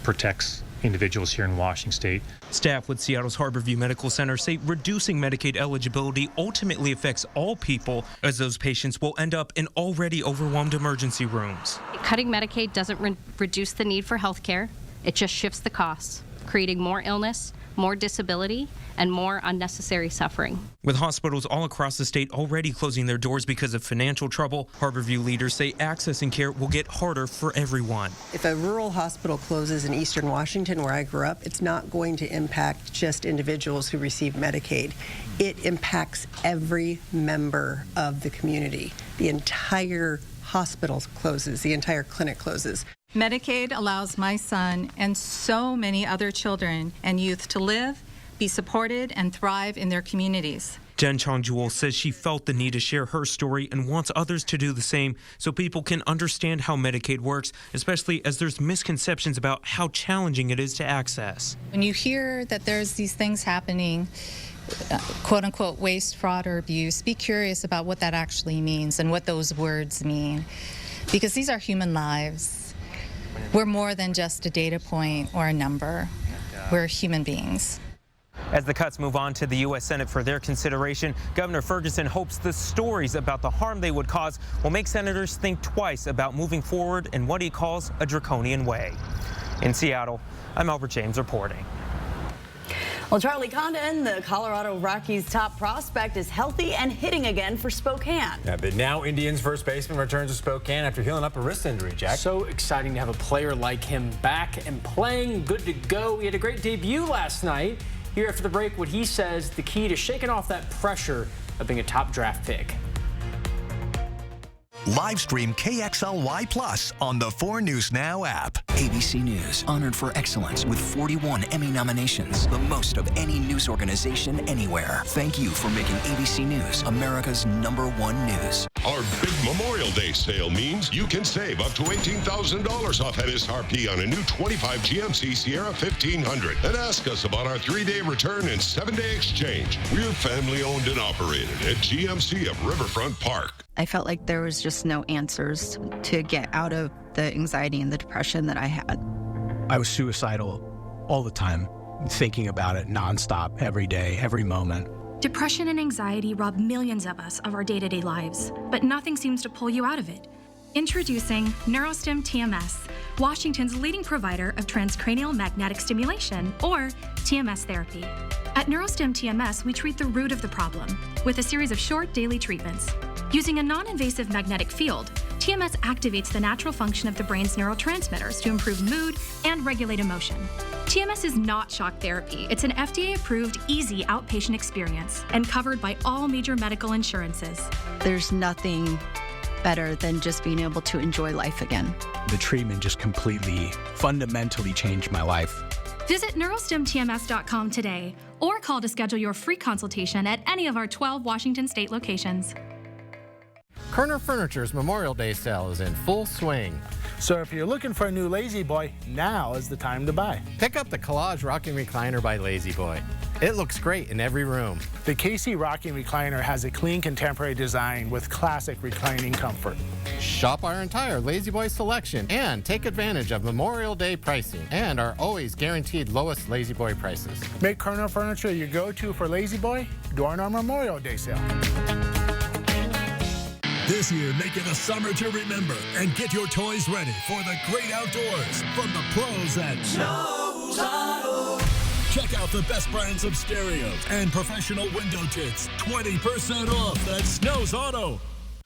protects individuals here in Washington state. Staff with Seattle's Harborview Medical Center say reducing Medicaid eligibility ultimately affects all people, as those patients will end up in already overwhelmed emergency rooms. Cutting Medicaid doesn't reduce the need for health care. It just shifts the costs, creating more illness, more disability, and more unnecessary suffering. With hospitals all across the state already closing their doors because of financial trouble, Harborview leaders say accessing care will get harder for everyone. If a rural hospital closes in eastern Washington, where I grew up, it's not going to impact just individuals who receive Medicaid. It impacts every member of the community. The entire hospital closes, the entire clinic closes. Medicaid allows my son and so many other children and youth to live, be supported, and thrive in their communities. Jen Chong-Jewel says she felt the need to share her story and wants others to do the same so people can understand how Medicaid works, especially as there's misconceptions about how challenging it is to access. When you hear that there's these things happening, quote unquote, waste, fraud, or abuse, be curious about what that actually means and what those words mean, because these are human lives. We're more than just a data point or a number. We're human beings. As the cuts move on to the U.S. Senate for their consideration, Governor Ferguson hopes the stories about the harm they would cause will make senators think twice about moving forward in what he calls a draconian way. In Seattle, I'm Albert James reporting. Well, Charlie Condon, the Colorado Rockies' top prospect, is healthy and hitting again for Spokane. Yeah, but now Indians first baseman returns to Spokane after healing up a wrist injury, Jack. So exciting to have a player like him back and playing, good to go. He had a great debut last night. Here after the break, what he says the key to shaking off that pressure of being a top draft pick. Live stream KXLY Plus on the 4 News Now app. ABC News, honored for excellence with 41 Emmy nominations, the most of any news organization anywhere. Thank you for making ABC News America's #1 news. Our big Memorial Day sale means you can save up to $18,000 off MSRP on a new 25 GMC Sierra 1500. And ask us about our 3-day return and 7-day exchange. We're family owned and operated at GMC of Riverfront Park. I felt like there was just no answers to get out of the anxiety and the depression that I had. I was suicidal all the time, thinking about it nonstop, every day, every moment. Depression and anxiety rob millions of us of our day-to-day lives, but nothing seems to pull you out of it. Introducing Neurostim TMS, Washington's leading provider of transcranial magnetic stimulation, or TMS therapy. At Neurostim TMS, we treat the root of the problem with a series of short daily treatments. Using a non-invasive magnetic field, TMS activates the natural function of the brain's neurotransmitters to improve mood and regulate emotion. TMS is not shock therapy. It's an FDA-approved, easy outpatient experience and covered by all major medical insurances. There's nothing better than just being able to enjoy life again. The treatment just completely, fundamentally changed my life. Visit neurostimtms.com today or call to schedule your free consultation at any of our 12 Washington state locations. Kerner Furniture's Memorial Day sale is in full swing. So if you're looking for a new Lazy Boy, now is the time to buy. Pick up the Collage Rocking Recliner by Lazy Boy. It looks great in every room. The KC Rocking Recliner has a clean, contemporary design with classic reclining comfort. Shop our entire La-Z-Boy selection and take advantage of Memorial Day pricing and our always guaranteed lowest La-Z-Boy prices. Make Kerner Furniture your go-to for La-Z-Boy during our Memorial Day sale. This year, make it a summer to remember and get your toys ready for the great outdoors from the pros at Snows Auto. Check out the best brands of stereos and professional window tints. 20% off at Snows Auto.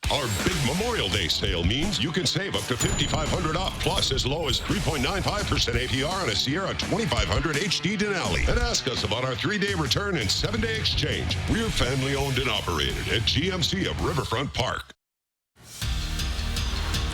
Our big Memorial Day sale means you can save up to $5,500 off, plus as low as 3.95% APR on a Sierra 2500 HD Denali. And ask us about our 3-day return and 7-day exchange. We're family owned and operated at GMC of Riverfront Park.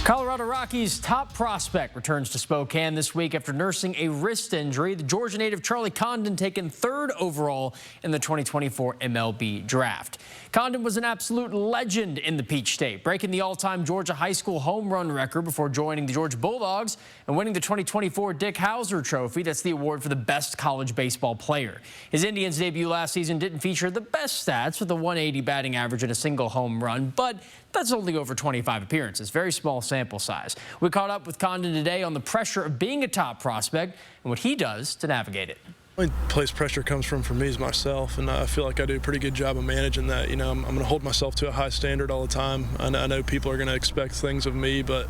Colorado Rockies' top prospect returns to Spokane this week after nursing a wrist injury. The Georgia native Charlie Condon taken 3rd overall in the 2024 MLB draft. Condon was an absolute legend in the Peach State, breaking the all-time Georgia high school home run record before joining the Georgia Bulldogs and winning the 2024 Dick Hauser Trophy. That's the award for the best college baseball player. His Indians debut last season didn't feature the best stats with a 180 batting average and a single home run, but that's only over 25 appearances. Very small sample size. We caught up with Condon today on the pressure of being a top prospect and what he does to navigate it. The only place pressure comes from for me is myself, and I feel like I do a pretty good job of managing that. You know, I'm going to hold myself to a high standard all the time. I know people are going to expect things of me, but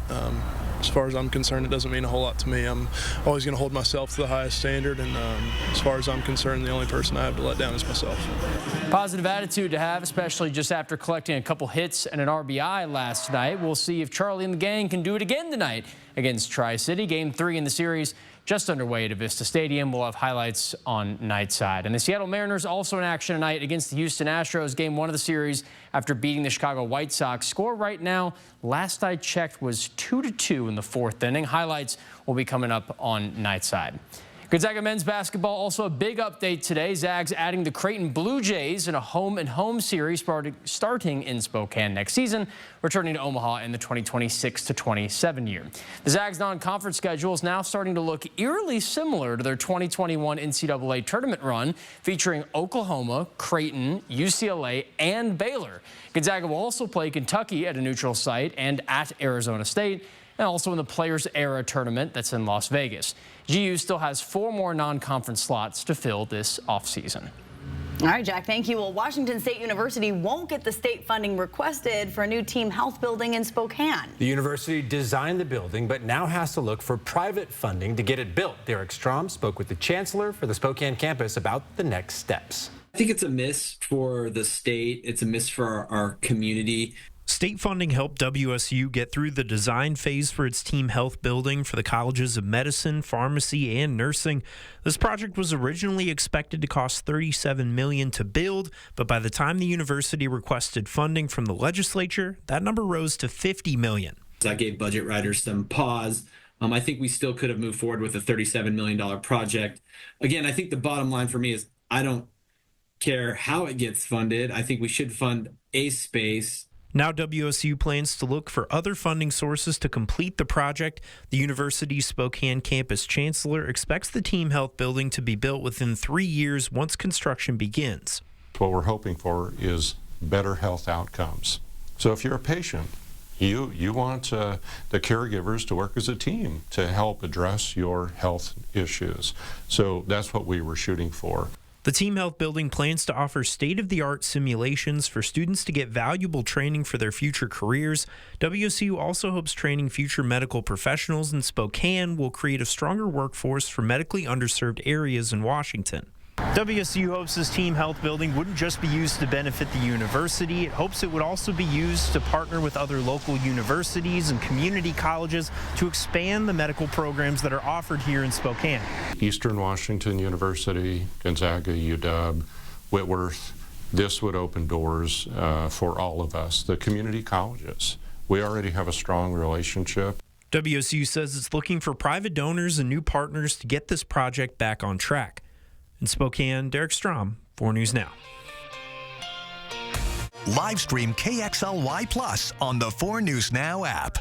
as far as I'm concerned, it doesn't mean a whole lot to me. I'm always going to hold myself to the highest standard, and as far as I'm concerned, the only person I have to let down is myself. Positive attitude to have, especially just after collecting a couple hits and an RBI last night. We'll see if Charlie and the gang can do it again tonight against Tri-City. Game 3 in the series just underway at Avista Stadium. We'll have highlights on night side. And the Seattle Mariners also in action tonight against the Houston Astros. Game 1 of the series after beating the Chicago White Sox. Score right now, last I checked, was 2-2 in the 4th inning. Highlights will be coming up on night side. Gonzaga men's basketball, also a big update today. Zags adding the Creighton Blue Jays in a home-and-home series starting in Spokane next season, returning to Omaha in the 2026-27 year. The Zags non-conference schedule is now starting to look eerily similar to their 2021 NCAA tournament run, featuring Oklahoma, Creighton, UCLA, and Baylor. Gonzaga will also play Kentucky at a neutral site and at Arizona State, and also in the Players Era tournament that's in Las Vegas. GU still has 4 more non-conference slots to fill this offseason. All right, Jack, thank you. Well, Washington State University won't get the state funding requested for a new team health building in Spokane. The university designed the building, but now has to look for private funding to get it built. Derek Strom spoke with the chancellor for the Spokane campus about the next steps. I think it's a miss for the state. It's a miss for our community. State funding helped WSU get through the design phase for its team health building for the colleges of medicine, pharmacy, and nursing. This project was originally expected to cost $37 million to build, but by the time the university requested funding from the legislature, that number rose to $50 million. That gave budget writers some pause. I think we still could have moved forward with a $37 million project. Again, I think the bottom line for me is I don't care how it gets funded. I think we should fund a space. Now WSU plans to look for other funding sources to complete the project. The university's Spokane campus chancellor expects the team health building to be built within 3 years once construction begins. What we're hoping for is better health outcomes. So if you're a patient, you want the caregivers to work as a team to help address your health issues. So that's what we were shooting for. The Team Health building plans to offer state-of-the-art simulations for students to get valuable training for their future careers. WSU also hopes training future medical professionals in Spokane will create a stronger workforce for medically underserved areas in Washington. WSU hopes this Team Health building wouldn't just be used to benefit the university. It hopes it would also be used to partner with other local universities and community colleges to expand the medical programs that are offered here in Spokane. Eastern Washington University, Gonzaga, UW, Whitworth, this would open doors for all of us, the community colleges. We already have a strong relationship. WSU says it's looking for private donors and new partners to get this project back on track. In Spokane, Derek Strom, 4 News Now. Live stream KXLY Plus on the 4 News Now app.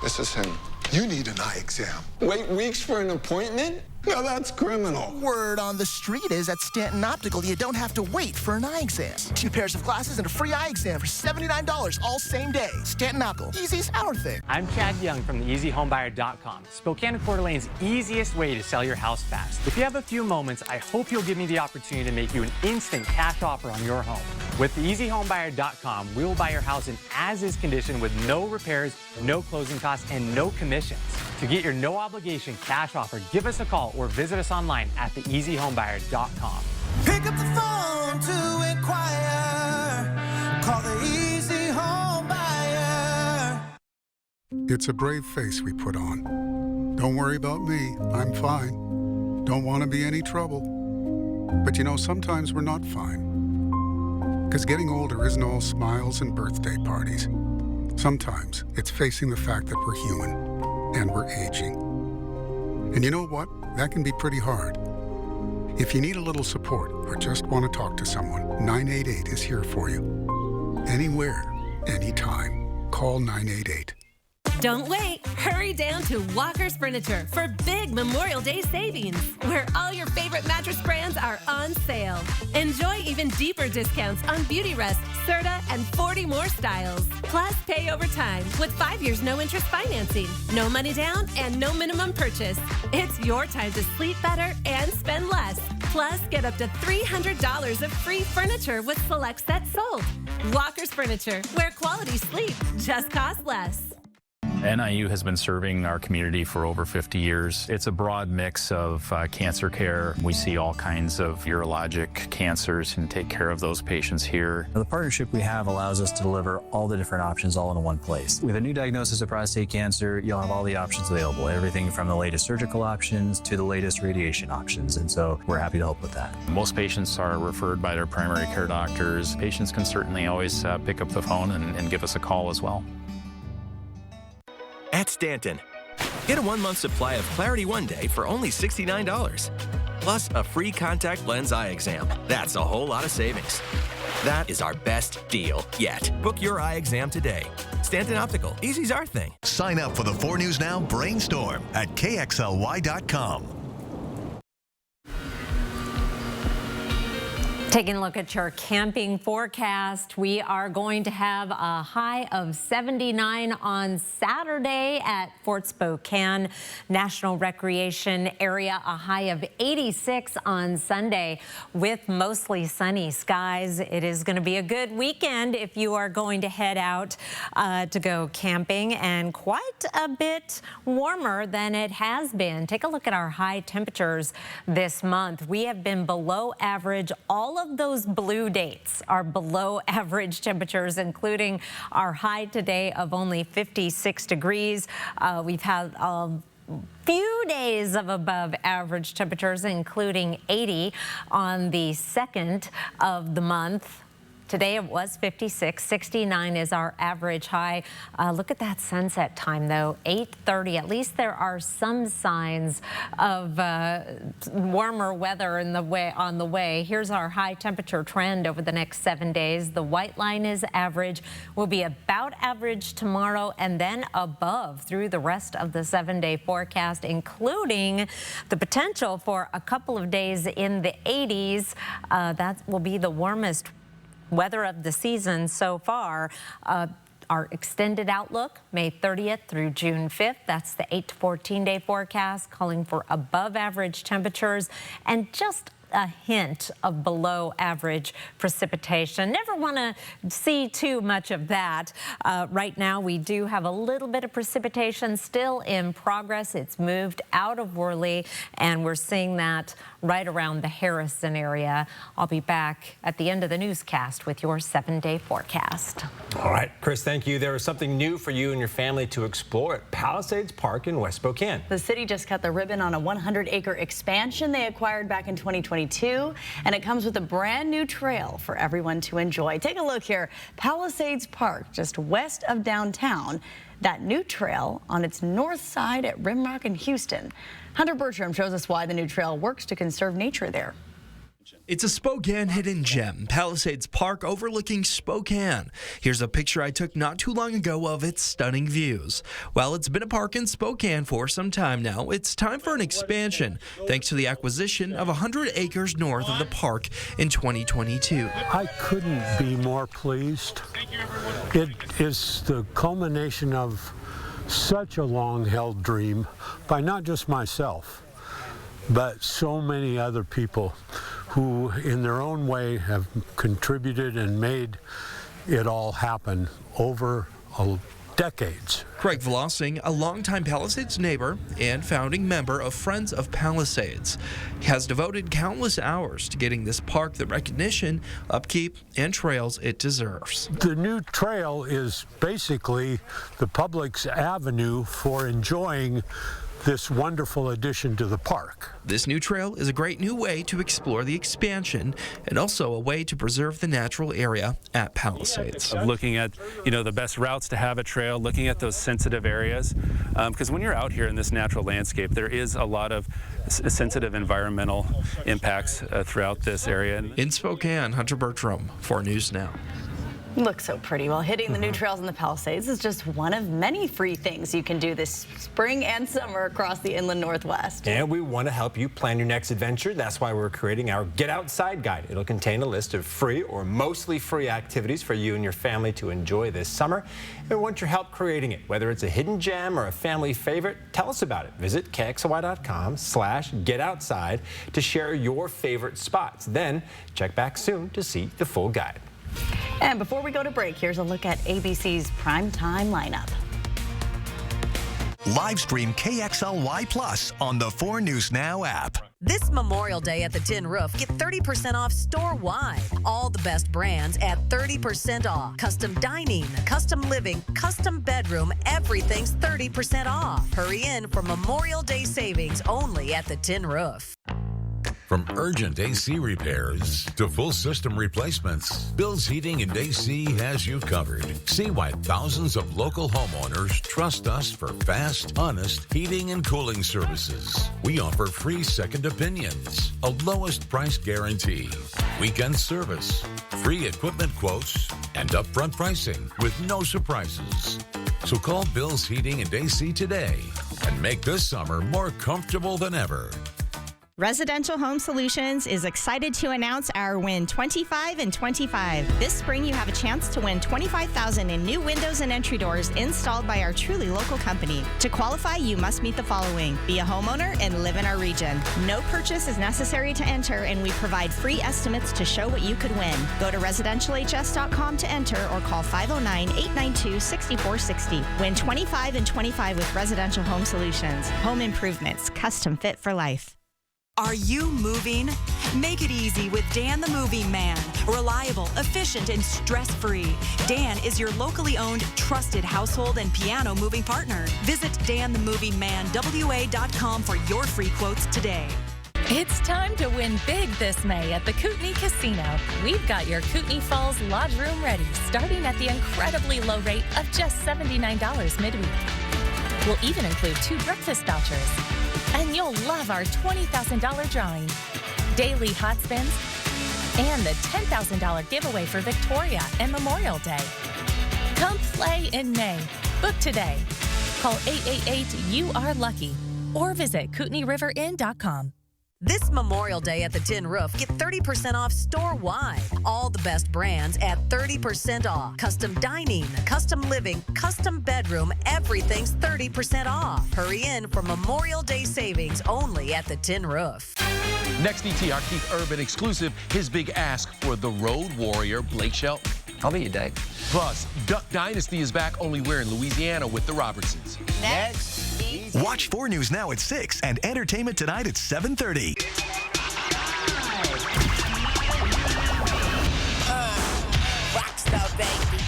This is him. You need an eye exam. Wait weeks for an appointment? Now that's criminal. Word on the street is at Stanton Optical, you don't have to wait for an eye exam. 2 pairs of glasses and a free eye exam for $79 all same day. Stanton Optical, easy's our thing. I'm Chad Young from the EasyHomebuyer.com, Spokane and Coeur d'Alene's easiest way to sell your house fast. If you have a few moments, I hope you'll give me the opportunity to make you an instant cash offer on your home. With the EasyHomebuyer.com, we will buy your house in as-is condition with no repairs, no closing costs, and no commissions. To get your no-obligation cash offer, give us a call or visit us online at theeasyhomebuyer.com. Pick up the phone to inquire. Call the Easy Home Buyer. It's a brave face we put on. Don't worry about me. I'm fine. Don't want to be any trouble. But you know, sometimes we're not fine. Because getting older isn't all smiles and birthday parties. Sometimes it's facing the fact that we're human and we're aging. And you know what? That can be pretty hard. If you need a little support or just want to talk to someone, 988 is here for you. Anywhere, anytime. Call 988. Don't wait. Hurry down to Walker's Furniture for big Memorial Day savings, where all your favorite mattress brands are on sale. Enjoy even deeper discounts on Beautyrest, Serta, and 40 more styles. Plus, pay over time with 5 years no-interest financing, no money down, and no minimum purchase. It's your time to sleep better and spend less. Plus, get up to $300 of free furniture with select sets sold. Walker's Furniture, where quality sleep just costs less. NIU has been serving our community for over 50 years. It's a broad mix of cancer care. We see all kinds of urologic cancers and take care of those patients here. The partnership we have allows us to deliver all the different options all in one place. With a new diagnosis of prostate cancer, you'll have all the options available, everything from the latest surgical options to the latest radiation options, and so we're happy to help with that. Most patients are referred by their primary care doctors. Patients can certainly always pick up the phone and give us a call as well. At Stanton, get a 1-month supply of Clarity One Day for only $69. Plus a free contact lens eye exam. That's a whole lot of savings. That is our best deal yet. Book your eye exam today. Stanton Optical, easy's our thing. Sign up for the 4 News Now Brainstorm at KXLY.com. Taking a look at your camping forecast, we are going to have a high of 79 on Saturday at Fort Spokane National Recreation Area, a high of 86 on Sunday with mostly sunny skies. It is going to be a good weekend if you are going to head out to go camping, and quite a bit warmer than it has been. Take a look at our high temperatures this month. We have been below average. All of those blue dates are below average temperatures, including our high today of only 56 degrees. We've had few days of above average temperatures, including 80 on the 2nd of the month. Today it was 56, 69 is our average high. Look at that sunset time though, 8:30. At least there are some signs of warmer weather on the way. Here's our high temperature trend over the next 7 days. The white line is average, will be about average tomorrow and then above through the rest of the 7-day forecast, including the potential for a couple of days in the 80s. That will be the warmest weather of the season so far. Our extended outlook, May 30th through June 5th. That's the 8 to 14-day forecast, calling for above average temperatures and just a hint of below average precipitation. Never want to see too much of that. Right now we do have a little bit of precipitation still in progress. It's moved out of Worley and we're seeing that right around the Harrison area. I'll be back at the end of the newscast with your 7-day forecast. All right, Chris, thank you. There is something new for you and your family to explore at Palisades Park in West Spokane. The city just cut the ribbon on a 100-acre expansion they acquired back in 2022, and it comes with a brand new trail for everyone to enjoy. Take a look here. Palisades Park, just west of downtown. That new trail on its north side at Rimrock in Houston. Hunter Bertram shows us why the new trail works to conserve nature there. It's a Spokane hidden gem, Palisades Park overlooking Spokane. Here's a picture I took not too long ago of its stunning views. While it's been a park in Spokane for some time now, it's time for an expansion, thanks to the acquisition of 100 acres north of the park in 2022. I couldn't be more pleased. It is the culmination of such a long-held dream by not just myself, but so many other people who in their own way have contributed and made it all happen over decades. Craig Vlossing, a longtime Palisades neighbor and founding member of Friends of Palisades, has devoted countless hours to getting this park the recognition, upkeep, and trails it deserves. The new trail is basically the public's avenue for enjoying this wonderful addition to the park. This new trail is a great new way to explore the expansion and also a way to preserve the natural area at Palisades. Looking at, the best routes to have a trail, looking at those sensitive areas, because when you're out here in this natural landscape, there is a lot of sensitive environmental impacts throughout this area. In Spokane, Hunter Bertram, 4 News Now. Looks so pretty. Well, hitting the new trails in the Palisades is just one of many free things you can do this spring and summer across the inland Northwest. And we want to help you plan your next adventure. That's why we're creating our Get Outside Guide. It'll contain a list of free or mostly free activities for you and your family to enjoy this summer. And we want your help creating it. Whether it's a hidden gem or a family favorite, tell us about it. Visit KXLY.com/GetOutside to share your favorite spots. Then check back soon to see the full guide. And before we go to break, here's a look at ABC's primetime lineup. Live stream KXLY Plus on the 4 News Now app. This Memorial Day at the Tin Roof, get 30% off store-wide. All the best brands at 30% off. Custom dining, custom living, custom bedroom, everything's 30% off. Hurry in for Memorial Day savings only at the Tin Roof. From urgent AC repairs to full system replacements, Bill's Heating and AC has you covered. See why thousands of local homeowners trust us for fast, honest heating and cooling services. We offer free second opinions, a lowest price guarantee, weekend service, free equipment quotes, and upfront pricing with no surprises. So call Bill's Heating and AC today and make this summer more comfortable than ever. Residential Home Solutions is excited to announce our Win 25 and 25. This spring, you have a chance to win $25,000 in new windows and entry doors installed by our truly local company. To qualify, you must meet the following: be a homeowner and live in our region. No purchase is necessary to enter, and we provide free estimates to show what you could win. Go to residentialhs.com to enter or call 509-892-6460. Win 25 and 25 with Residential Home Solutions. Home improvements, custom fit for life. Are you moving? Make it easy with Dan the Moving Man. Reliable, efficient, and stress-free. Dan is your locally owned, trusted household and piano moving partner. Visit danthemovingmanwa.com for your free quotes today. It's time to win big this May at the Kootenai Casino. We've got your Kootenai Falls Lodge Room ready, starting at the incredibly low rate of just $79 midweek. We'll even include 2 breakfast vouchers. And you'll love our $20,000 drawing, daily hot spins, and the $10,000 giveaway for Victoria and Memorial Day. Come play in May. Book today. Call 888-YOU-ARE-LUCKY or visit KootenaiRiverInn.com. This Memorial Day at the Tin Roof, get 30% off store-wide. All the best brands at 30% off. Custom dining, custom living, custom bedroom, everything's 30% off. Hurry in for Memorial Day savings only at the Tin Roof. Next ET, our Keith Urban exclusive, his big ask for the Road Warrior, Blake Shelton. I'll be your date. Plus, Duck Dynasty is back, only we're in Louisiana with the Robertsons. Next. Watch 4 News Now at 6 and Entertainment Tonight at 7:30. Rockstar, baby.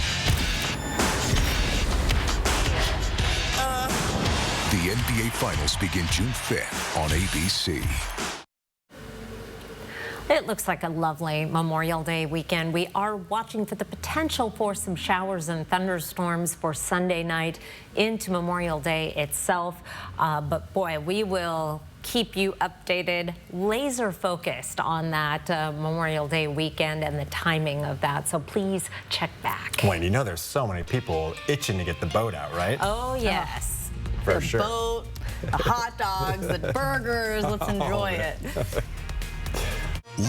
The NBA Finals begin June 5th on ABC. It looks like a lovely Memorial Day weekend. We are watching for the potential for some showers and thunderstorms for Sunday night into Memorial Day itself. But boy, we will keep you updated, laser focused on that Memorial Day weekend and the timing of that. So please check back. Wayne, you know there's so many people itching to get the boat out, right? Oh, yes. For the sure. boat, the hot dogs, the burgers. Let's enjoy it. Live